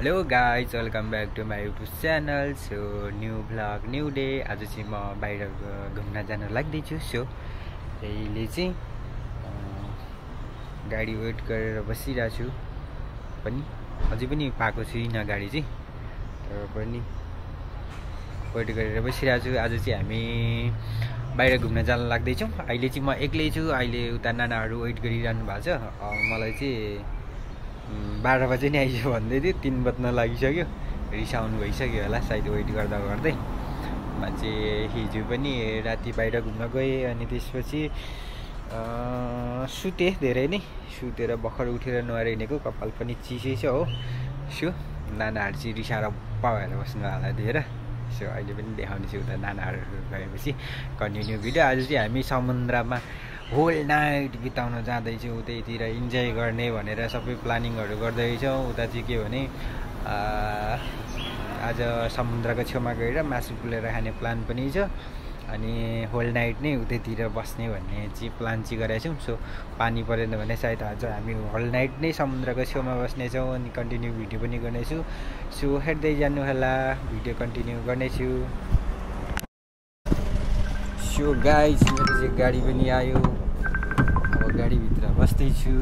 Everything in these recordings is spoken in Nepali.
Hello guys, welcome back to my YouTube channel. So new vlog new day. आज चाहिँ म बाहिर घुम्न जान लाग्दैछु। सो अहिले चाहिँ गाडी वेट गरेर बसिरहेको छु पनि, अझै पनि पाएको छुइनँ गाडी चाहिँ, तर पनि वेट गरेर बसिरहेको छु। आज चाहिँ हामी बाहिर घुम्न जान लाग्दैछौँ। अहिले चाहिँ म एक्लै छु। अहिले उता नानाहरू वेट गरिरहनु भएको छ। मलाई चाहिँ 12 बजे नै आइयो भन्दै थियो, 3 बज्न लागिसक्यो। रिसाउनु भइसक्यो होला सायद वेट गर्दा गर्दै। म चाहिँ हिजो पनि राति बाहिर घुम्न गएँ, अनि त्यसपछि सुतेँ धेरै नै। सुतेर भर्खर उठेर नुहाएर हिँडेको, कपाल पनि चिसै छ हो। सो नानाहरू चाहिँ रिसाएर भएर बस्नु होला दिएर। सो अहिले पनि देखाउने छु उता नानाहरू गएपछि कन्टिन्यू भिडियो। आज चाहिँ हामी समुद्रमा होल नाइट बिताउन जाँदैछौँ, उतैतिर इन्जोय गर्ने भनेर सबै प्लानिङहरू गर्दैछौँ। उता चाहिँ के भने आज समुद्रको छेउमा गएर मासु पोलेर खाने प्लान पनि छ, अनि होल नाइट नै उतैतिर बस्ने भन्ने चाहिँ प्लान चाहिँ गरेका छौँ। सो पानी परेन भने सायद आज हामी होल नाइट नै समुद्रको छेउमा बस्नेछौँ, अनि कन्टिन्यू भिडियो पनि गर्नेछु। सो हेर्दै जानु होला, भिडियो कन्टिन्यू गर्नेछु। सो गाइज, मेरो चाहिँ गाडी पनि आयो। अब गाडीभित्र बस्दैछु।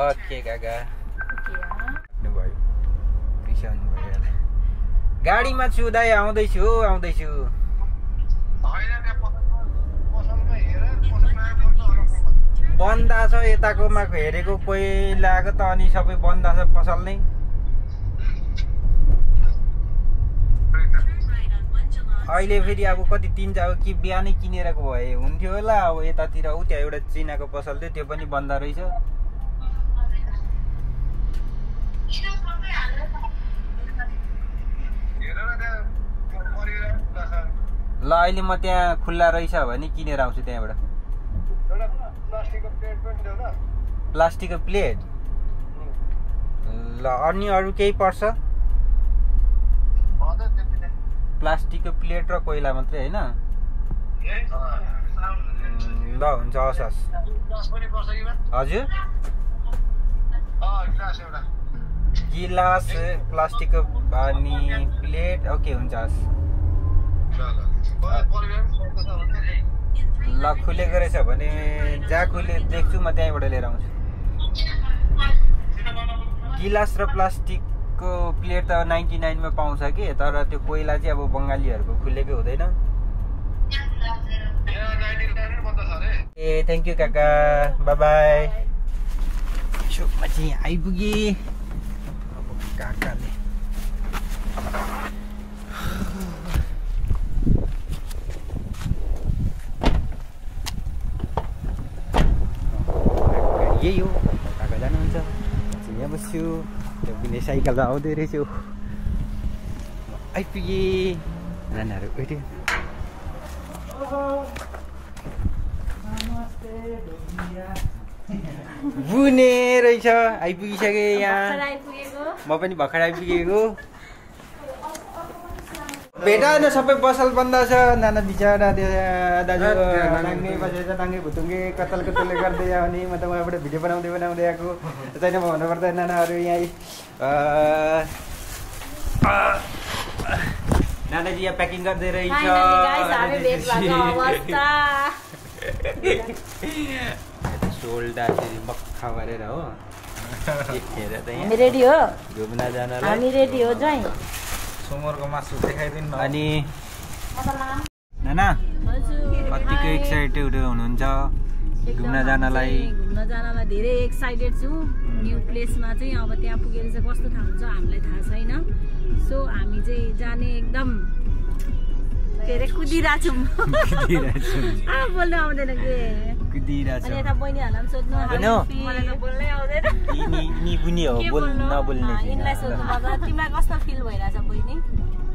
ओके काका, भयो रिसाउनु भयो होला। गाडीमा छु दाइ, आउँदैछु आउँदैछु। बन्दा छ यताकोमा हेरेको, पहिलाको त अनि सबै बन्दा छ पसल नै। अहिले फेरि अब कति 3 कि बिहानै किनेरको भए हुन्थ्यो होला। अब यतातिर ऊ त्यहाँ एउटा चिनाको पसल थियो, त्यो पनि बन्द रहेछ। ल अहिले म त्यहाँ खुल्ला रहेछ भने किनेर आउँछु त्यहाँबाट। प्लास्टिकको प्लेट ल, अनि अरू केही पर्छ? प्लास्टिकको प्लेट र कोइला मात्रै होइन? ल हुन्छ, हस् हस्। हजुर, गिलास, प्लास्टिकको अनि प्लेट, ओके हुन्छ हस्। ल खुलेको रहेछ भने जहाँ खुले देख्छु म त्यहीँबाट लिएर आउँछु। गिलास र प्लास्टिकको प्लेट त 99 मा पाउँछ कि, तर त्यो कोइला चाहिँ अब बङ्गालीहरूको खुलेकै हुँदैन। ए थ्याङ्क यू काका, बाई बाई। सोमा चाहिँ आइपुगेँ। अब काकाले यही हो, काका जानुहुन्छ, यहाँ बस्छु। त्यो पनि साइकलमा आउँदै रहेछु। आइपुगेँ, नानाहरू उठ्यो। बुने रहेछ, आइपुगिसकेँ यहाँ। म पनि भर्खर आइपुगेको। भेटाएन, सबै पसल बन्द छ। नाना बिचरा दाजु नाङ्गे बसेर नाङ्गे भुतुङ्गे कतल कतलले गर्दै आउने। म त उहाँबाट भिडियो बनाउँदै आएको छैन म भन्नुपर्दा। नानाहरू यहीँ नानाजी यहाँ प्याकिङ गर्दै रहेछ। सोल्डा फेरि मक्खा गरेर हो, रेडी हो घुम्न जानलाई। हामी रेडी हो जाई। सुँगुरको मासु देखाइदिनु। अनि नाना कतिको एक्साइटेड हुनुहुन्छ घुम्न जानलाई? घुम्न जानलाई धेरै एक्साइटेड छु। न्यू प्लेसमा चाहिँ अब त्यहाँ पुगेर चाहिँ कस्तो थाहा हुन्छ हामीलाई थाहा छैन। सो हामी चाहिँ जाने एकदम के अरे कुदिरहेछौँ। बोल्नु आउँदैन के, कुदिरहेछौँ। अनि यता बहिनीहरूलाई पनि सोध्नु, मलाई त बोल्नै आउँदैन। यिनलाई सोध्नु पर्दा तिमीलाई कस्तो फिल भइरहेछ बहिनी?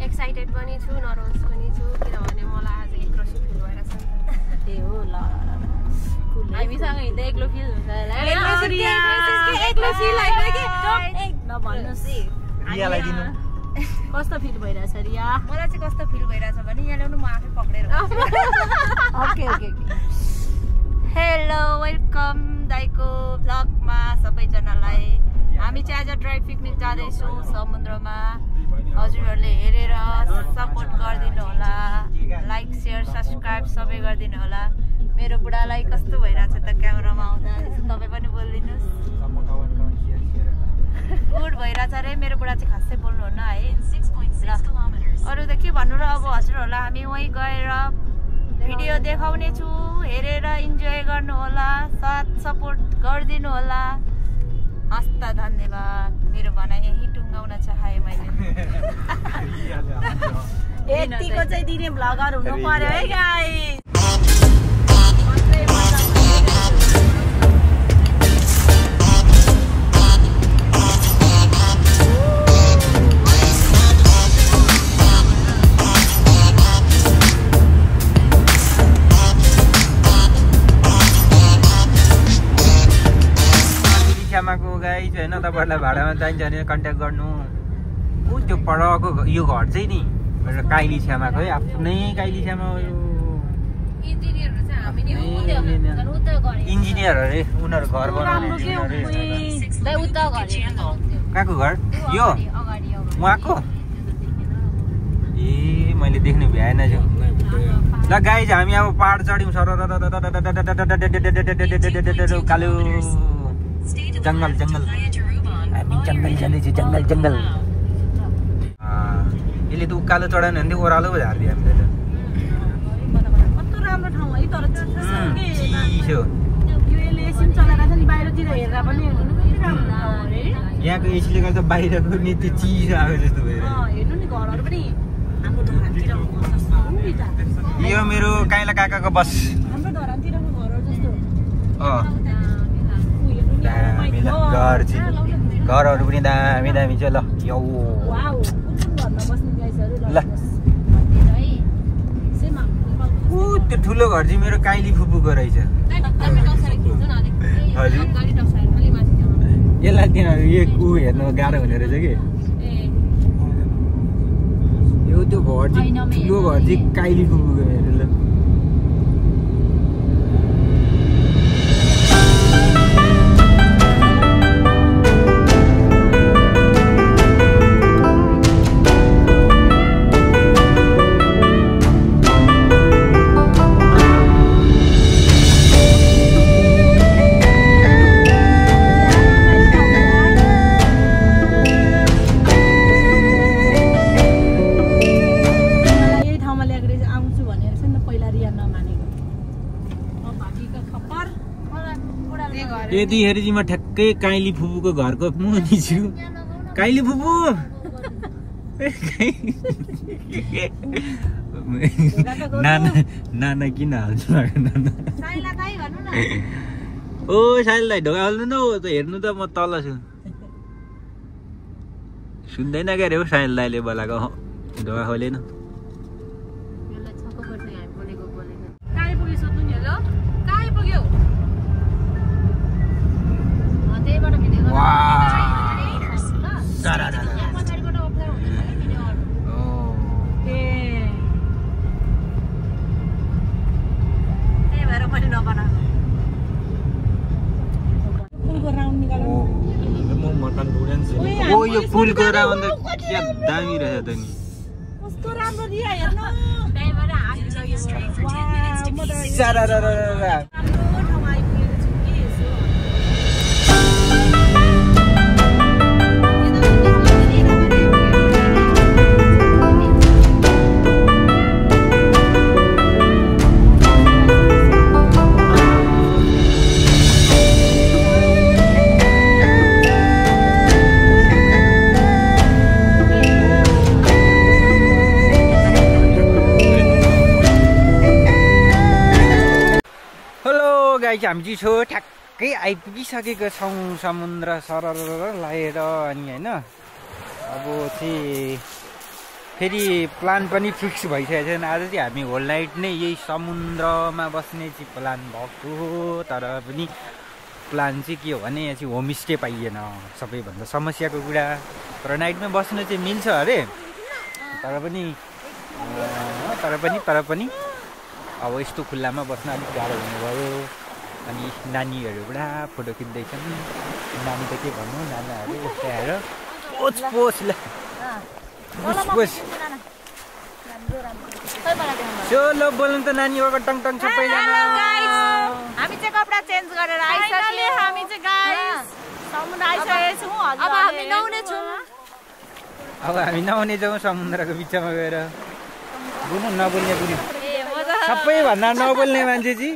एक्साइटेड पनि छु, नर्भस पनि छु, किनभने मलाई आज एक्लो फिल भइरहेछ। ए हो ल, हामीसँग हिँड्दा एक्लो फिल हुन्छ। कस्तो फिल भइरहेछ रिया? मलाई चाहिँ कस्तो फिल भइरहेछ भने यहाँ ल्याउनु, म आफै पक्रेर। Okay okay. हेलो, वेलकम दाइको भ्लगमा सबैजनालाई हामी चाहिँ आज ड्राई पिकनिक जाँदैछौँ समुद्रमा। हजुरहरूले हेरेर सपोर्ट गरिदिनु होला, लाइक सेयर सब्सक्राइब सबै गरिदिनु होला। मेरो बुढालाई कस्तो भइरहेछ त क्यामेरामा आउँदा, यसो तपाईँ पनि बोलिदिनुहोस्। गुड भइरहेछ अरे, मेरो बुढा चाहिँ खासै बोल्नुहुन्न है। अरू त के भन्नु र, अब हजुरहरूलाई हामी वहीँ गएर भिडियो देखाउने छु, हेरेर इन्जोय गर्नु होला, साथ सपोर्ट गरिदिनु होला। हस्त धन्यवाद। मेरो भनाइ यही टुङ्गाउन चाहे मैले। यतिको चाहिँ दिने भ्लगर हुनु पर्यो है गाइस। श्यामाको गाइज होइन, तपाईँहरूलाई भाडामा चाहिन्छ भने कन्ट्याक्ट गर्नु। ऊ त्यो परको यो घर चाहिँ नि काइली श्यामाको है, आफ्नै काइली श्यामा हो। इन्जिनियर अरे, उनीहरू घर बनाउने। कहाँको घर यो उहाँको? ए मैले देख्नु भ्याएन छु। ल गाइज हामी अब पहाड चढ्यौँ सर, कालो जङ्गल जङ्गल, हामी जङ्गल जाँदैछु, जङ्गल जङ्गल। यसले त उकालो चढाएन भने चाहिँ ओह्रालो पो झारिदियो हामीले त। कस्तो राम्रो ठाउँ है, तर चिसो यहाँको एसीले गर्दा बाहिरको नि त्यो चिसो आएको जस्तो भयो। यो मेरो काइला काकाको बस। घरहरू पनि दामी दामी छ। ल यो ल त्यो ठुलो घर चाहिँ मेरो काइली फुपूको रहेछ। हजुर यसलाई त्यहाँ यो हेर्नु गाह्रो हुने रहेछ कि। यो त्यो घर चाहिँ ठुलो घर चाहिँ काइली फुपूको हेर्नु। ल यतिखेर चाहिँ म ठ्याक्कै काइली फुपूको घरको मुनि छु। काइली फुपू नाना किन हाल्छु? ओ साइललाई ढोका हाल्नु न, त हेर्नु त म तल छु। सुन्दैन क्या अरे हो साइल दाइले बोलाएको, ढोका खोलेन। ओ यो पुलको राउन्ड क्या दामी रहेछ त नि। कस्तो राम्रो दिया हेर्नु। हामी चाहिँ छो ठ्याक्कै आइपुगिसकेको छौँ समुद्र सरर लागेर। अनि होइन अब चाहिँ फेरि प्लान पनि फिक्स भइसकेको छैन। आज चाहिँ हामी होल नाइट नै यही समुद्रमा बस्ने चाहिँ प्लान भएको, तर पनि प्लान चाहिँ के हो भने यहाँ चाहिँ होमस्टे पाइएन, सबैभन्दा समस्याको कुरा। तर नाइटमै बस्नु चाहिँ मिल्छ अरे, तर पनि अब यस्तो खुल्लामा बस्न अलिक गाह्रो हुनुभयो। अनि नानीहरू पुरा फोटो खिच्दैछन् नानी त के भन्नु नानाहरू यस्तो आएर पोच ल पोच चलो बोल्नु त नानी हो टङ टङ सबैजना हामी चाहिँ कपडा चेन्ज गरेर आइसक्यो हामी चाहिँ गाइस समुद्र आइसकेको छौँ अब हामी नुहाउने छौँ अब हामी नुहाउने छौँ समुद्रको बिचमा गएर बुझ्नु नबोल्ने बुझ्नु सबैभन्दा नबोल्ने मान्छे चाहिँ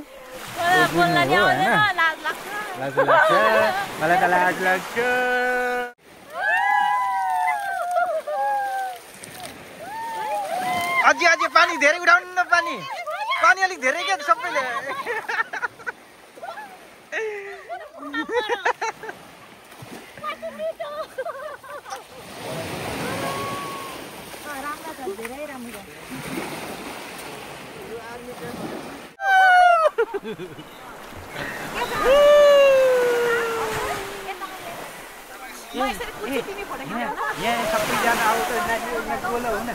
लाज लाग्छ मलाई त लाज लाग्छ अझै पानी धेरै उठाउनु न पानी अलिक धेरै क्या सबैले यहाँ सबैजना आउँछ बोल हो न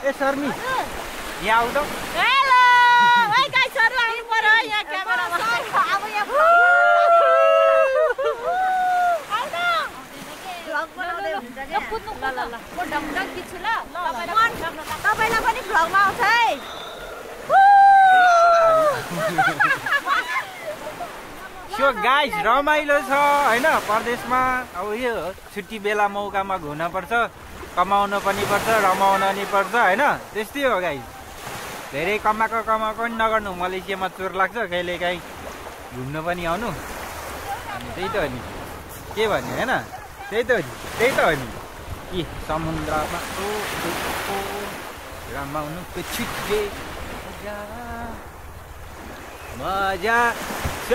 ए शर्मी यहाँ आउ त हेलो ओइ गाइसहरु आउनु पर्यो यहाँ क्यामेरामा अब यहाँ भ्लग बनाउँदै हुन्छ के कुद्नु ल ल म ढमढम खिच्छु ल तपाईलाई पनि भ्लगमा आउँछ है सो गाइस रमाइलो छ हैन परदेशमा अब यो छुट्टी बेला मौकामा घुम्न पर्छ कमाउन पनि पर्छ रमाउन नि पर्छ हैन त्यस्तै हो गाइस धेरै कमाएको पनि नगर्नु मलेसियामा चोर लाग्छ कहिलेकाहीँ घुम्न पनि आउनु अनि त्यही त हो नि के भन्ने हैन त्यही त हो नि कि समुद्रमा रमाउनुको छुट्टी मजा छ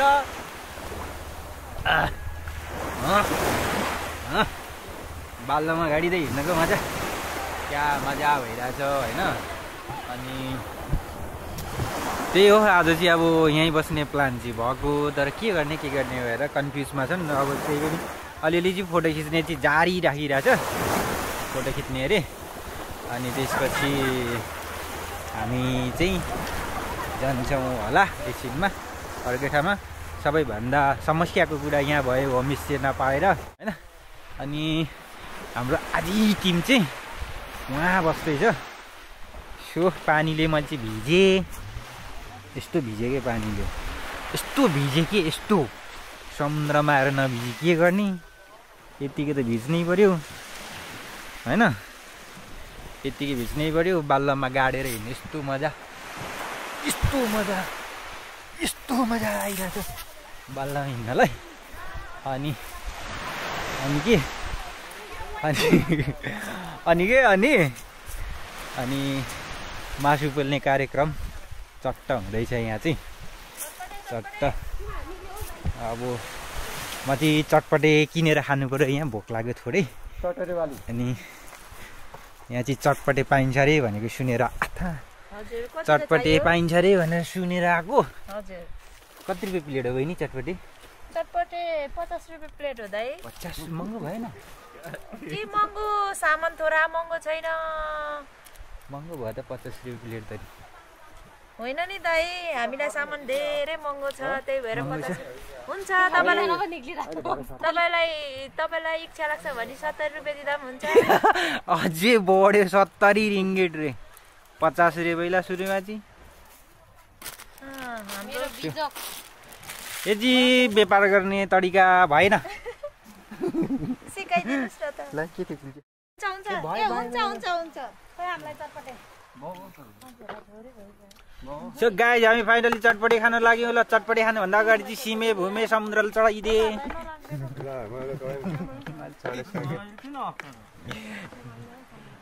बाल्लोमा गाडी त हिँड्नको मजा क्या मजा भइरहेछ होइन अनि त्यही हो आज चाहिँ अब यहीँ बस्ने प्लान चाहिँ भएको तर के गर्ने भएर कन्फ्युजमा छन् अब त्यही पनि अलिअलि चाहिँ फोटो खिच्ने चाहिँ जारी राखिरहेछ फोटो खिच्ने अरे अनि त्यसपछि हामी चाहिँ जान्छौँ होला एकछिनमा अर्कै ठाउँमा सबैभन्दा समस्याको कुरा यहाँ भयो होमस्टे नपाएर होइन अनि हाम्रो आधी टिम चाहिँ उहाँ बस्दैछ सो पानीले मैले चाहिँ भिजेँ यस्तो भिजेँ कि पानीले यस्तो भिजेँ कि यस्तो समुद्रमा आएर नभिजे के गर्ने यत्तिकै त भिज्नै पर्यो होइन यत्तिकै भिज्नै पर्यो बाल्लोमा गाडेर हिँड्ने यस्तो मजा आइरहेछ बाल्लोमा हिँड्नलाई अनि मासु पोल्ने कार्यक्रम चट्ट हुँदैछ यहाँ चाहिँ चट्ट अब म चाहिँ चटपटे किनेर खानु पर्यो यहाँ भोक लाग्यो थोरै अनि यहाँ चाहिँ चटपटे पाइन्छ अरे भनेको सुनेर चटपटे पाइन्छ अरे भनेर सुनेर आएको कति रुपियाँ प्लेट हो बहिनी चटपटे 50 रुपियाँ प्लेट हो दाइ 50 महँगो भएन के महँगो सामान थोरा महँगो छैन महँगो भयो त 50 रुपियाँ प्लेट त होइन नि दाइ हामीलाई सामान धेरै महँगो छ त्यही भएर 50 हुन्छ तपाईलाई इच्छा लाग्छ भने 70 रुपियाँ दिँदा पनि हुन्छ अझै बढ्यो 70 रिङ्गिट रे 50 रुपियाँ सुरुमा चाहिँ यदि व्यापार गर्ने तरिका भएन सिकाइदिनुस् न त ल के थियो हुन्छ खै हामीलाई चटपटे सो गाइज हामी फाइनली चटपटे खान लाग्यौँ ल चटपटे खानुभन्दा अगाडि चाहिँ सिमे भूमे समुद्रले चढाइदिए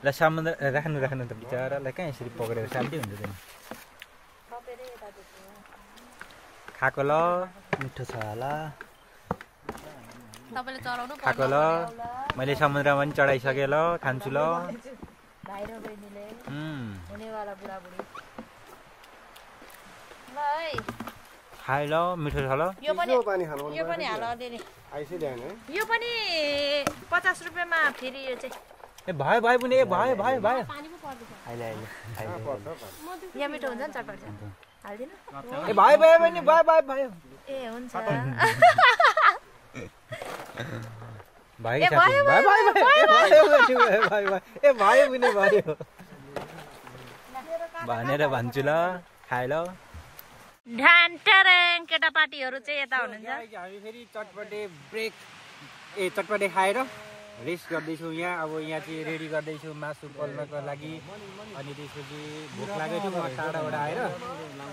ल समुद्र राख्नु त बिचरालाई कहाँ यसरी पक्रेर शान्ति हुन्छ त खाएको ल मिठो छ होला खाएको ल मैले समुद्रमा पनि चढाइसकेँ ल खान्छु ल खाए ल मिठो छ ल यो पनि हाल अलिअलि यो पनि 50 रुपियाँमा फेरि यो चाहिँ ए भयो पनि ए भयो यहाँ मिठो हुन्छ नि चटपटे हाल्दिनु ए भयो भयो बहिनी भयो भयो भयो ए हुन्छ भाइ साथी भयो भयो भयो ए भयो पनि भयो भनेर भन्छु ल खाए ल ढान्टारेङ केटापाटीहरू चाहिँ यता हुनुहुन्छ हामी फेरि चटपटे ब्रेक चटपटे खाएर रेस्ट गर्दैछौँ यहाँ अब यहाँ चाहिँ रेडी गर्दैछौँ मासु पोल्नको लागि अनि त्यसपछि भोक लागेको थियो म टाढाबाट आएर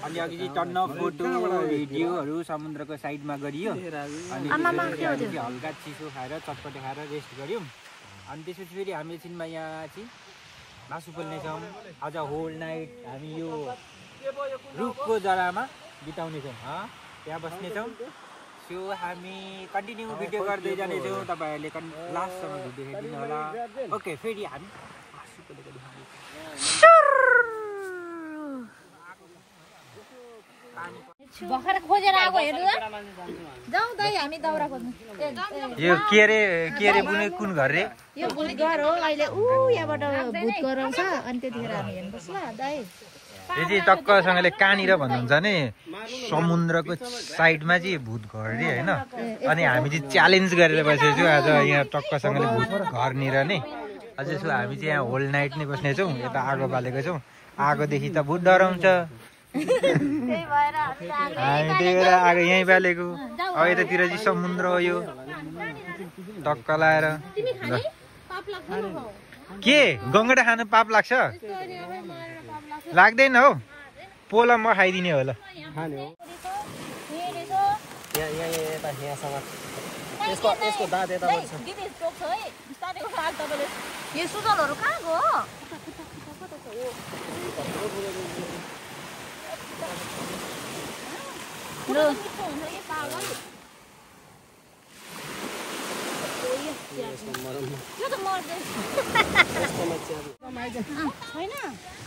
अनि अघि चाहिँ टन्न फोटो भिडियोहरू समुद्रको साइडमा गरियो अनि हल्का चिसो खाएर चटपटे खाएर रेस्ट गऱ्यौँ अनि त्यसपछि फेरि हामी एकछिनमा यहाँ चाहिँ मासु पोल्नेछौँ आज होल नाइट हामी यो रुखको जरामा बिताउनेछौँ त्यहाँ बस्नेछौँ सो हामी कन्टिन्यू भिडियो गर्दै जानेछौँ तपाईँहरूले लास्टसम्म भिडियो हेरिदिनु होला ओके फेरि हामी मासु पोलेको भर्खर खोजेर आएको हेर्नु जाउँ दाइ हामी दाउरा खोज्नु यो के अरे बुने कुन घर रे यो भूत घर हो अहिले यहाँबाट भूत गराउँछ अनि त्यतिखेर हामी हेर्नुपर्छ ल दाइ यदि टक्कसँगले कहाँनिर भन्नुहुन्छ भने समुद्रको साइडमा चाहिँ भूत घर रे होइन अनि हामी चाहिँ च्यालेन्ज गरेर बसेको छौँ आज यहाँ टक्कसँगले भूत घरनिर नै अझै यसो हामी चाहिँ यहाँ होल नाइट नै बस्नेछौँ यता आगो बालेको छौँ आगोदेखि त भूत डराउँछ हामी त्यही भएर आगो यहीँ बालेको अब यतातिर चाहिँ समुद्र हो यो टक्क लाएर के गङ्गडा खानु पाप लाग्छ लाग्दैन हौ पोला म खाइदिने होला यसको दाँत यता यो सुजलहरू कहाँ गयो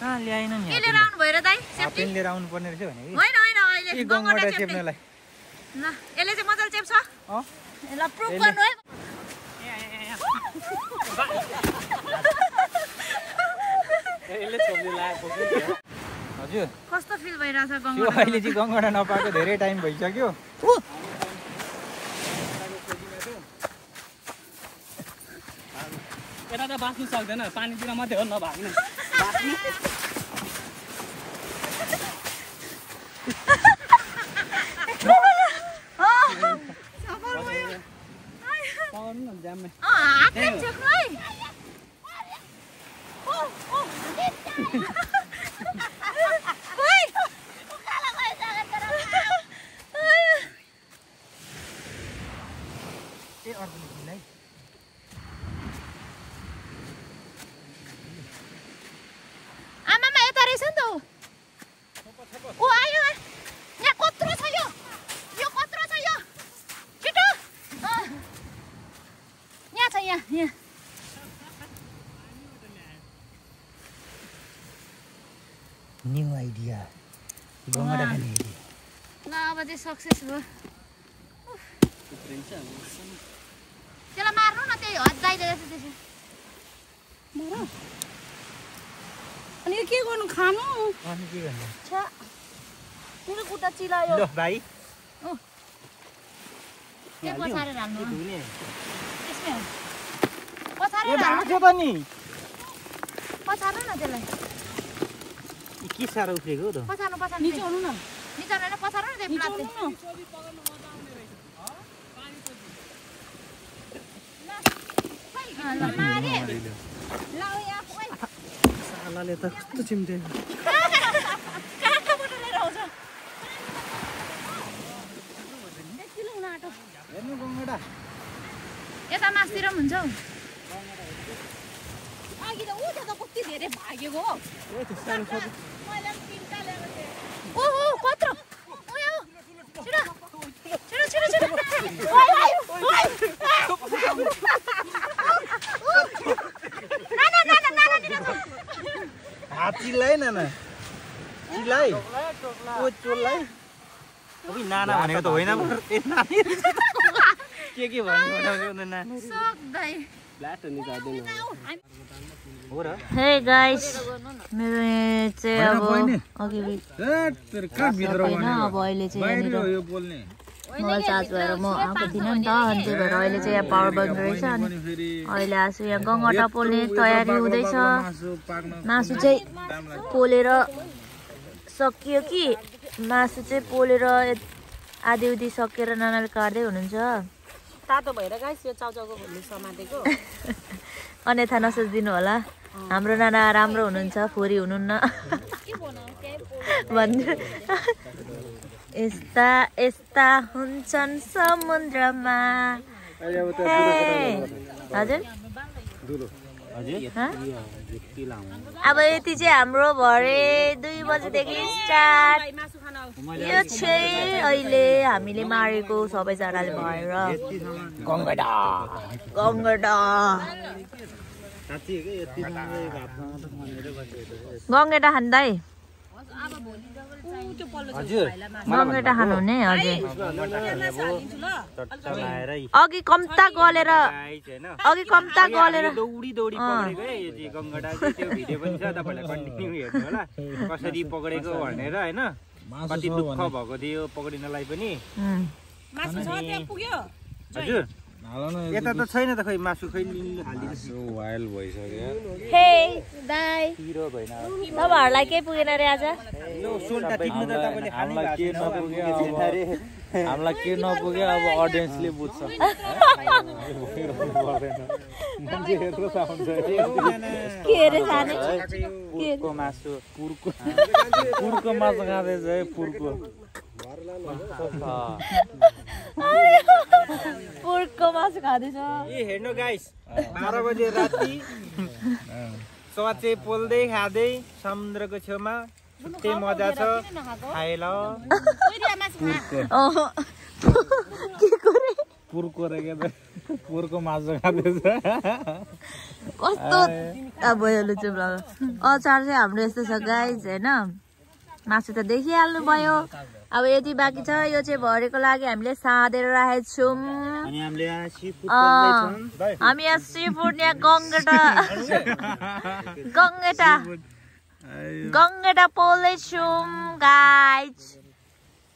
ल्याएन नि लिएर आउनु भएर दाइ पेन लिएर आउनु पर्ने रहेछ भने होइन होइन अहिले गङ्गडा चेप्नेलाई ल यसले चाहिँ मजाले चेप्छ ल प्रुफ गर्नु है हजुर कस्तो फिल भइरहेछ यो गङ्गडा अहिले चाहिँ गङ्गडा नपाएको धेरै टाइम भइसक्यो यता त बाँच्नु सक्दैन पानीतिर मात्रै हो नभाग्ने आमामा यता रहेछ नि त ऊ आयो यहाँ कत्रो छ यो कत्रो छ यो छिटो यहाँ छ यहाँ न्यू आइडिया गङ्गडा खाने आइडिया ल अब चाहिँ सक्सेस भयो त्यसलाई मार्नु न त्यही हजाइले जस्तो त्यसो अनि के गर्नु खानु अनि के गर्नु छ मेरो खुट्टा चिलायो ल भाइ त्यो पछारेर हाल्नु धुने त्यसमै पछारेर हाल्नु त नि पछार्नु न त्यसलाई के साह्रो उफ्रेको त पछार्नु निचाउनु न निचाउनु होइन पछार्नु न त्यो प्लास्टिक ल मारे ल यहाँ ओइ सालाले त कस्तो चिम्टे कहाँबाट लिएर आउँछ एकछिन हुन आँटो हेर्नु गङ्गडा यता मासतिर पनि हुन्छ हौ अघि त ऊ त्यो त कति धेरै भागेको हो ओहो कत्रो छिटो हात चिल्लाइ नाना चिल्लाइ ओ चोल्लाइ अबि नाना भनेको त होइन के भन्नु नानी सक्दै हे गाइस मेरो चाहिँ अब अघि अब अहिले चाहिँ मोबाइल चार्ज भएर म आएको थिइनँ नि त अनि त्यही भएर अहिले चाहिँ यहाँ पावर बन्द रहेछ अनि अहिले आएको यहाँ गङ्गटा पोल्ने तयारी हुँदैछ मासु चाहिँ पोलेर सकियो कि मासु चाहिँ पोलेर आधी उधी सकेर नानाले काट्दै हुनुहुन्छ तातो भएर गाइस यो चाउचाउको खोल्नु समातेको अन्यथा नसोचिदिनु होला हाम्रो नाना राम्रो हुनुहुन्छ फोरी हुनुहुन्न भन्नु यस्ता यस्ता हुन्छन् समुद्रमा हजुर अब यति चाहिँ हाम्रो भरे 2 बजेदेखि स्टार्ट यो चाहिँ अहिले हामीले मारेको सबैजनाले भएर गङ्गेटा खाँदै गङ्गेटा खानुहुने हजुर अघि कम्ता गलेर कसरी पकडेको भनेर हैन कति दुःख भएको थियो पकडिनलाई पनि हजुर यता त छैन त खै मासु खै हालिदिनु वाइल्ड भइसक्यो हे दाइ तपाईहरुलाई के पुगेन रे आज सोल्टा टिप्नु त तपाईले हामीलाई के नपुग्यो हामीलाई के नपुग्यो अब ऑडियन्सले बुझ्छ मान्छे हेर्नु साउन्ड के रे सानो पुर्को मासु पुर्को मासु खाँदैछ है पुर्को पुर्को मासु खाँदैछ ए हेर्नु गाइस 12 बजे राति सवाचे पोल्दै खाँदै समुद्रको छेउमा छुट्टै मजा छ खाएला पुर्को रे के पुर्को मासु खाँदैछ कस्तो अब हेर्नु चुप लाग अचार चाहिँ हाम्रो यस्तो छ गाइस हैन मासु त देखिहाल्नु भयो अब यति बाँकी छ यो चाहिँ भरेको लागि हामीले साँधेर राखेको छौँ हामी यहाँ सी फुड यहाँ गङ्गेटा पोल्दैछौँ गाइज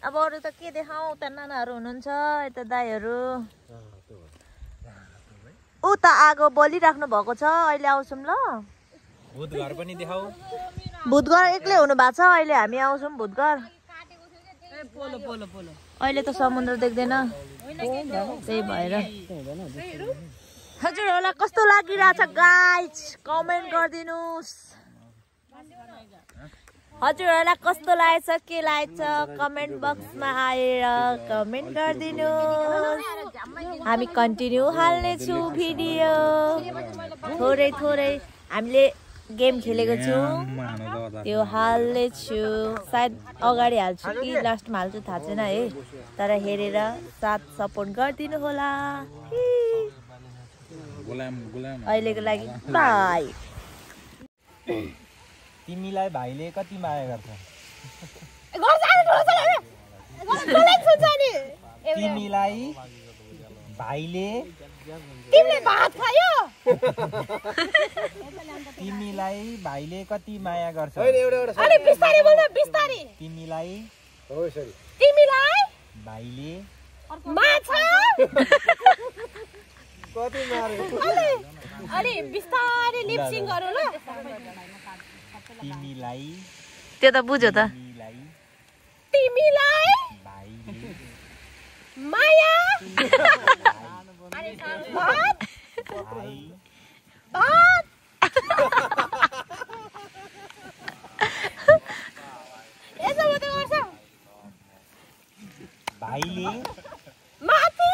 अब अरू त के देखाउँ त नानाहरू हुनुहुन्छ यता दाइहरू ऊ त आगो बलिराख्नु भएको छ अहिले आउँछौँ ल भूतघर पनि देखाऊ भूतघर एक्लै हुनु भएको छ अहिले हामी आउँछौँ भूतघर अहिले त समुद्र देख्दैन त्यही भएर हजुरहरूलाई कस्तो लागिरहेछ गाइज कमेन्ट गरिदिनुहोस् हजुरहरूलाई कस्तो लागेछ के लागेछ कमेन्ट बक्समा आएर कमेन्ट गरिदिनुहोस् हामी कन्टिन्यू हाल्नेछौँ भिडियो थोरै थोरै हामीले गेम खेलेको छु त्यो हाल्नेछु सायद अगाडि हाल्छु कि लास्टमा हाल्छु थाहा छैन है तर हेरेर साथ सपोर्ट गरिदिनु होला अहिलेको लागि बाई तिमीलाई भाइले कति माया गर्छ तिमीलाई भाइले तिमीले भात खायो तिमीलाई भाइले कति माया गर्छ अलि बिस्तारै बोल्नु बिस्तारै तिमीलाई भाइले माछा कति मारे अलि बिस्तारै लिपसिङ गरौ ल तिमीलाई त्यो त बुझ्यो त तिमीलाई भाइले माया भात यसो मात्रै गर्छ भाइले माथि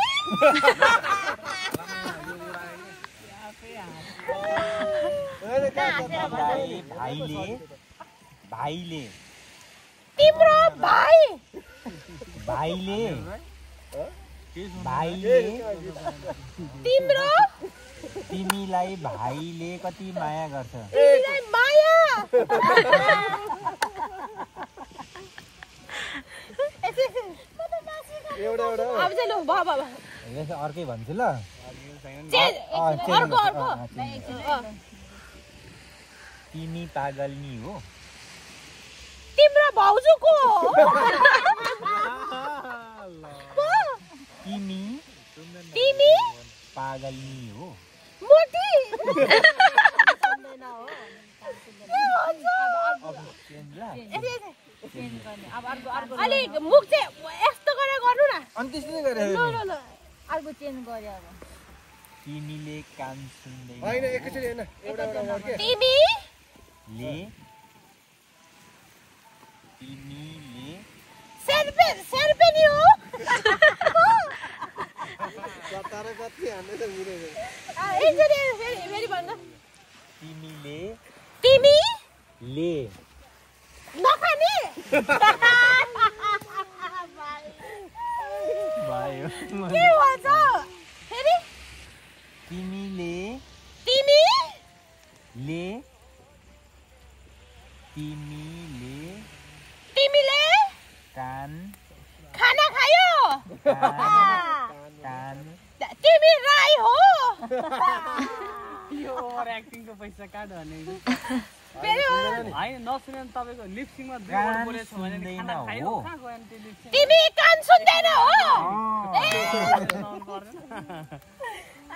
भाइले तिम्रो भाइ भाइले तिम्रो तिमीलाई भाइले कति माया गर्छ तिमीलाई माया एउटा अब चाहिँ लु भयो भयो यसो अर्कै भन्छु ल अर्को अर्को तिमी पागलनी हो तिम्रो भाउजूको तिमी तिमी पागलनी हो मोटी अलिक मुख चाहिँ यस्तो गरेर गर्नु न अनि त्यसले गरे ल ल ल अर्को चेन्ज गरे अब तिमीले कान सुन्दै होइन एकैचोटि हैन एउटा वर्के तिमीले शेर्पेनी हो तारा कति हान्दै छ मिरे एकचोटि फेरि भन्नु तिमीले नखाने भयो के भन्छ फेरि तिमीले कान खाना खायो कान तिमी राई हो यो ओभर एक्टिङको पैसा काट भने फेरि होइन नसुने भने तपाईँको लिप्सिङमा दुई वर्ड बोलेछ भने खाना खायो हो। कहाँ गयो अनि त्यो लिप्सिङ तिमी कान सुन्दैन हो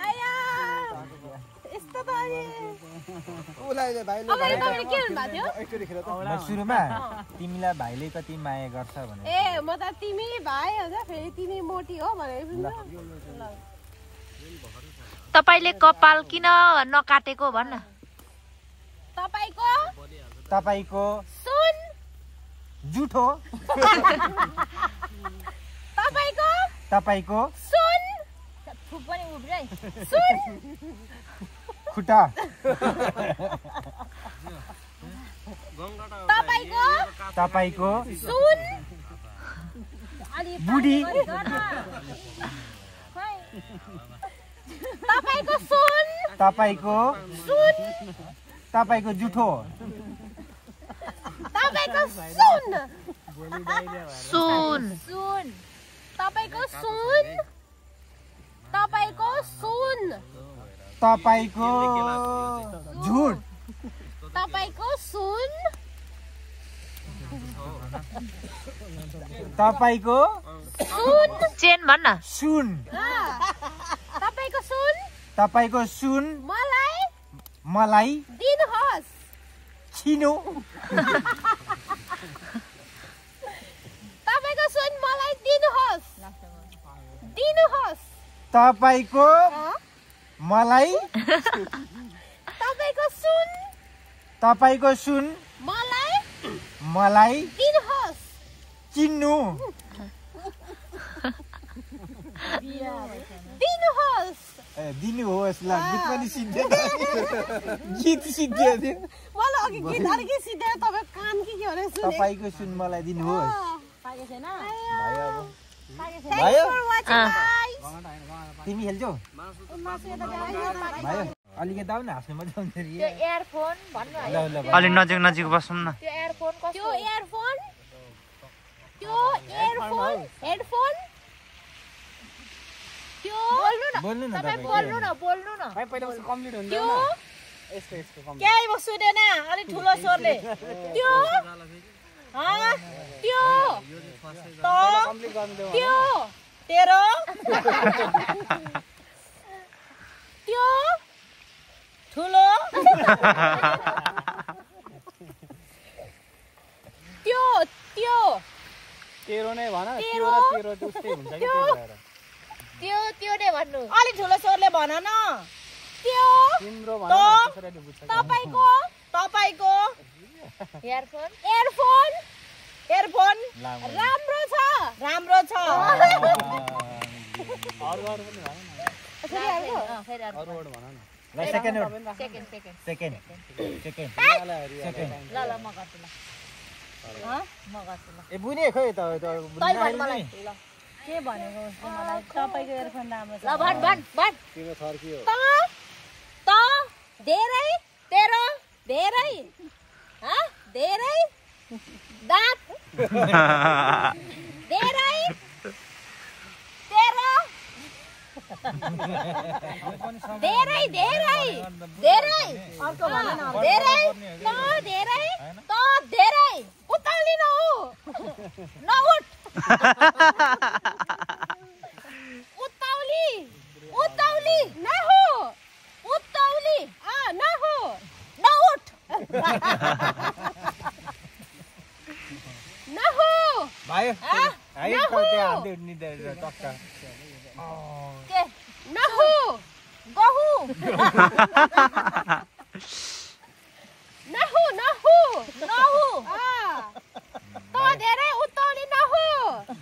आया यस्तो त उलाई भाइले अब तपाईँले के भन्नुभएको थियो एकचोटि खेर त म सुरुमा तिमीलाई भाइले कति माया गर्छ भने ए म त तिमी भाइ हुन्छ फेरि तिमी मोटी हो भनेर तपाईले कपाल किन नकाटेको भन्न तपाईको सुन जुठो तपाईको सुन थुप पनि उब्रै सुन खुट्टा तपाईको सुन बुढी तपाईको जुठो तपाईँको सुन तपाईँको झुट तपाईँको सुन तपाईको चेन भन्न सुन तपाईँको सुन मलाई दिनुहोस् छिनो तपाईँको सुन मलाई दिनुहोस् तपाईको मलाई तपाईँको सुन मलाई दिनुहोस् चिन्नु दिनुहोस् ल गीत पनि सिद्धियो गीत सिद्धियो थियो मलाई अघि गीत अर्कै सिधै तपाईको कान के भने सुने तपाईको सुन मलाई दिनुहोस् पाके छैन भयो भयो तिमी खेल्छौ भयो अलिकति दाउ न हाँस्नु मजा आउँछ त्यो इयरफोन भन्नु ल ल अलि नजिक बस्नु न त्यो इयरफोन कस्तो त्यो इयरफोन हेडफोन त्यो बोल्नु न तपाईँ तपाईँ बोल्नु न भाइ पहिला उसको कम्प्लिट हुन्छ त्यो यस्तो कम्प्लिट केही म सुनेन अलि ठुलो स्वरले त्यो त्यो कम्प्लिट गर्नु देऊ त्यो तेरो त्यो ठुलो त्यो त्यो तेरो नै भन तेरो तेरो त्यस्तै हुन्छ कि त्यही भएर त्यो नै भन्नु अलि ठुलो स्वरले भन न त्यो तिम्रो भन त त्यसरी बुझ्छ तपाईको इयरफोन एयरफोन राम्रो छ अरु पनि भन न फेरि अरु वर्ड भन न ल सेकेन्ड सेकेन्ड ल म गर्छु ल ए बुने खोइ त मलाई के भनेको उसले मलाई तपाईको एयरफोन राम्रो छ ल भन तिम्रो थर के हो त धेरै तेरो धेरै धेरै दाँत धेरै धेरै धेरै धेरै अर्को भन न धेरै न धेरै त धेरै उताउली न हो न उठ उताउली उताउली न हो उताउली न हो न उठ न हो भाइ हाइ कते हाते निदे टक्का के न हो गहु न हो न हो न हो त धेरै उताउली न हो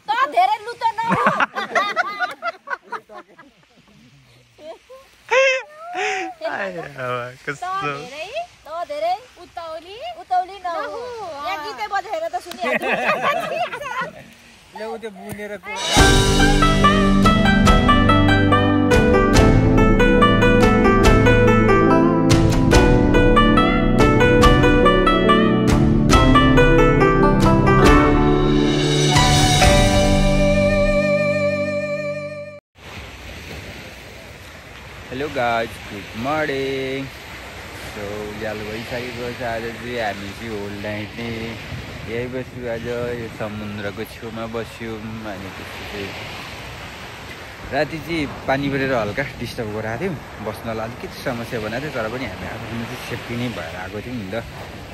त धेरै लुत न हो कस्तो त धेरै उताउली उताउली न हो यहाँ गीतै बजेर त सुनिहाल्छु ले उ त्यो बुनेर hello guys good morning so उज्यालो भइसकेको छ आज चाहिँ हामी चाहिँ होल नाइट नै यही बस्यौँ आज यो समुद्रको छेउमा बस्यौँ अनि त्यसपछि राति चाहिँ पानी परेर हल्का डिस्टर्ब गराएको थियौँ बस्नलाई अलिकति समस्या बनाएको थियो तर पनि हामी आफ्नो चाहिँ सेफ्टी नै भएर आएको थियौँ नि त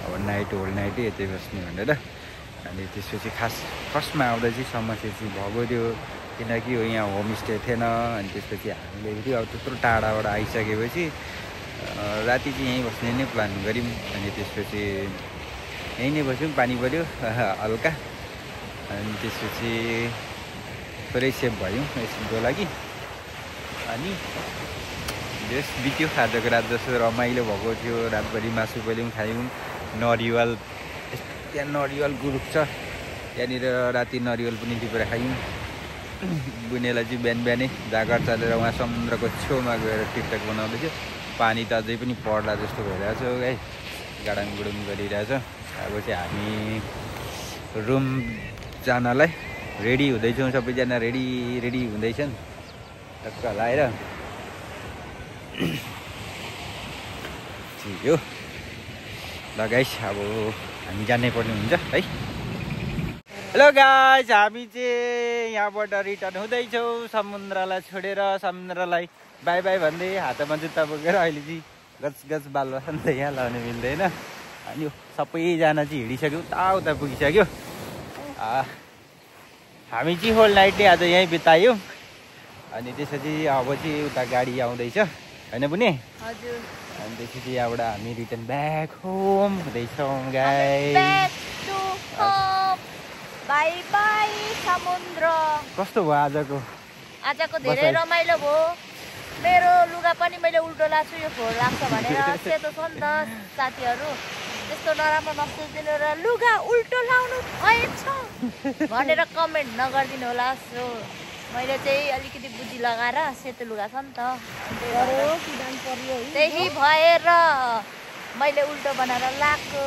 अब नाइट होल नाइटै यतै बस्ने भनेर अनि त्यसपछि खास फर्स्टमा आउँदा चाहिँ समस्या चाहिँ भएको थियो किनकि यहाँ होमस्टे थिएन अनि त्यसपछि हामीले फेरि अब त्यत्रो टाढाबाट आइसकेपछि राति चाहिँ यहीँ बस्ने नै प्लान गऱ्यौँ अनि त्यसपछि यहीँ नै बस्यौँ पानी पऱ्यो हल्का अनि त्यसपछि पुरै सेफ भयौँ यसको लागि अनि बेस बित्यो आजको रात जस्तो रमाइलो भएको थियो रातभरि मासु पनि खायौँ नरिवल त्यहाँ नरिवलको रुख छ त्यहाँनिर राति नरिवल पनि टिपेर खायौँ बुनेलाई चाहिँ बिहान बिहानै जागर चलेर उहाँ समुद्रको छेउमा गएर टिकटक बनाउँदैथ्यो पानी त अझै पनि पर्ला जस्तो भइरहेछ है गाडाङ गुडुङ गरिरहेछ अब चाहिँ हामी रुम जानलाई रेडी हुँदैछौँ सबैजना रेडी हुँदैछन् टक्क लाएर यो लगाइस अब हामी जानै पर्ने हुन्छ है हेलो गाइस हामी चाहिँ यहाँबाट रिटर्न हुँदैछौँ समुद्रलाई छोडेर समुद्रलाई बाई बाई भन्दै हातमा जुत्ता बोकेर अहिले चाहिँ गज बालुवा छ नि त यहाँ लाउनु मिल्दैन अनि सबैजना चाहिँ हिँडिसक्यो उता पुगिसक्यो हामी चाहिँ होल नाइट नै आज यहीँ बितायौँ अनि त्यसपछि अब चाहिँ उता गाडी आउँदैछ होइन बुने हजुर अनि त्यसपछि यहाँबाट हामी रिटर्न ब्याक होम हुँदैछौँ गाइस बाई बाई समुद्र कस्तो भयो आजको धेरै रमाइलो भयो मेरो लुगा पनि मैले उल्टो लाग्छु यो फोहोर लाग्छ भनेर सेतो छ नि त साथीहरू त्यस्तो नराम्रो नसोचिदिनु र लुगा उल्टो लाउनु भएछ भनेर कमेन्ट नगरिदिनु होला सो मैले चाहिँ अलिकति बुद्धि लगाएर सेतो लुगा छ नि त त्यही भएर मैले उल्टो बनाएर लगाएको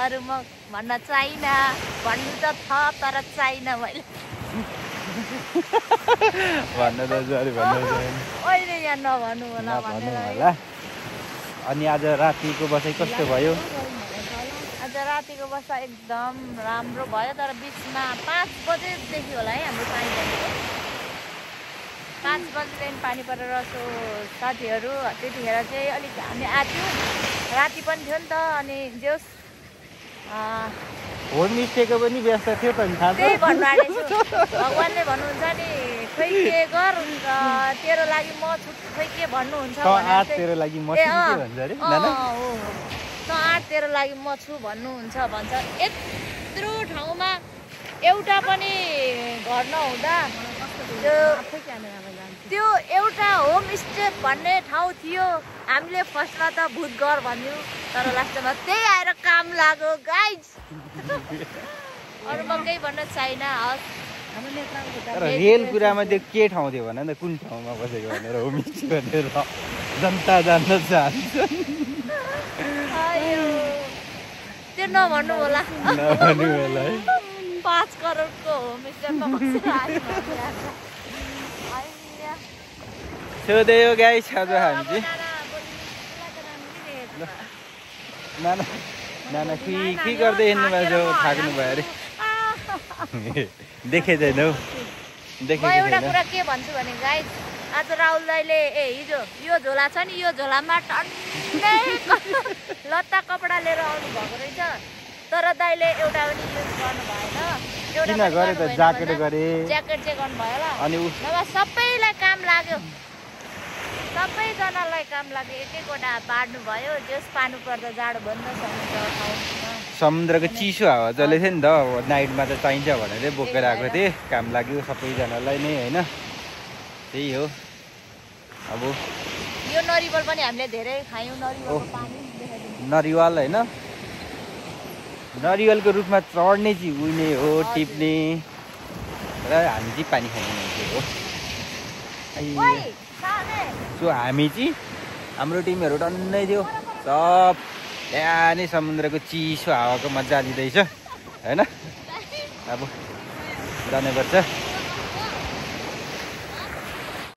अरू म भन्न चाहिनँ भन्नु त छ तर चाहिनँ मैले अहिले यहाँ नभन्नु होला भनेर अनि आज रातिको बसाइ कस्तो भयो आज रातिको बसा एकदम राम्रो भयो तर बिचमा 5 बजेदेखि होला है हाम्रो पानी परेको 5 बजेदेखि पानी परेर सो साथीहरू त्यतिखेर चाहिँ अलिक हामी आथ्यौँ राति पनि थियो नि त अनि जोस् होमस्टेको पनि व्यस्त थियो त त्यही भन्नु आँटेको छु भगवान्ले भन्नुहुन्छ नि खोइ के गर तेरो लागि म छु खोइ के भन्नुहुन्छ तेरो लागि म छु भन्छ अरे तेरो लागि म छु भन्नुहुन्छ भन्छ यत्रो ठाउँमा एउटा पनि घर नहुँदा त्यो एउटा होमस्टे भन्ने ठाउँ थियो हामीले फर्स्टमा त भूतघर भन्यौँ तर लास्टमा त्यही आएर काम लाग्यो गाइज अरू म केही भन्न छैन हस् रियल कुरामा त्यो के ठाउँ थियो भन न कुन ठाउँमा बसेको भनेर होमस्टे भनेर जनता जान्न चाहन्छ त्यो नभन्नु होला 5 करोडको होमस्टेमा बसेर सोधे हो गाइस आज हामी चाहिँ नाना नाना के गर्दै हिँड्नु भएको छ थाक्नु भयो अरे देखे छैन हौ म एउटा कुरा के भन्छु भने गाइस आज राहुल दाइले हिजो यो झोला छ नि यो झोलामा टन्नै लत्ता कपडा लिएर आउनु भएको रहेछ तर दाइले एउटा पनि युज गर्नु भएन किन गरे त ज्याकेट गरे ज्याकेट चाहिँ गर्नु भयो ल अनि नभए सबैलाई काम लाग्यो सबैजनालाई काम लाग्यो एक एकवटा पार्नु भयो जस पार्नु पर्दा जाडो बन्द समुद्रको चिसो हावा चलेको थियो नि त नाइटमा त चाहिन्छ भनेर बोकेर आएको थिएँ काम लाग्यो सबैजनालाई नै होइन त्यही हो अब यो नरिवल पनि हामीले धेरै खायौँ नरिवलको पानी नरिवल होइन नरिवलको रुखमा चढ्ने चाहिँ उड्ने हो टिप्ने र हामी चाहिँ पानी खाने मान्छे हो सो हामी चाहिँ हाम्रो टिमहरू टन्नै थियो सब त्यहाँ नै समुद्रको चिसो हावाको मजा लिँदैछ होइन अब जानुपर्छ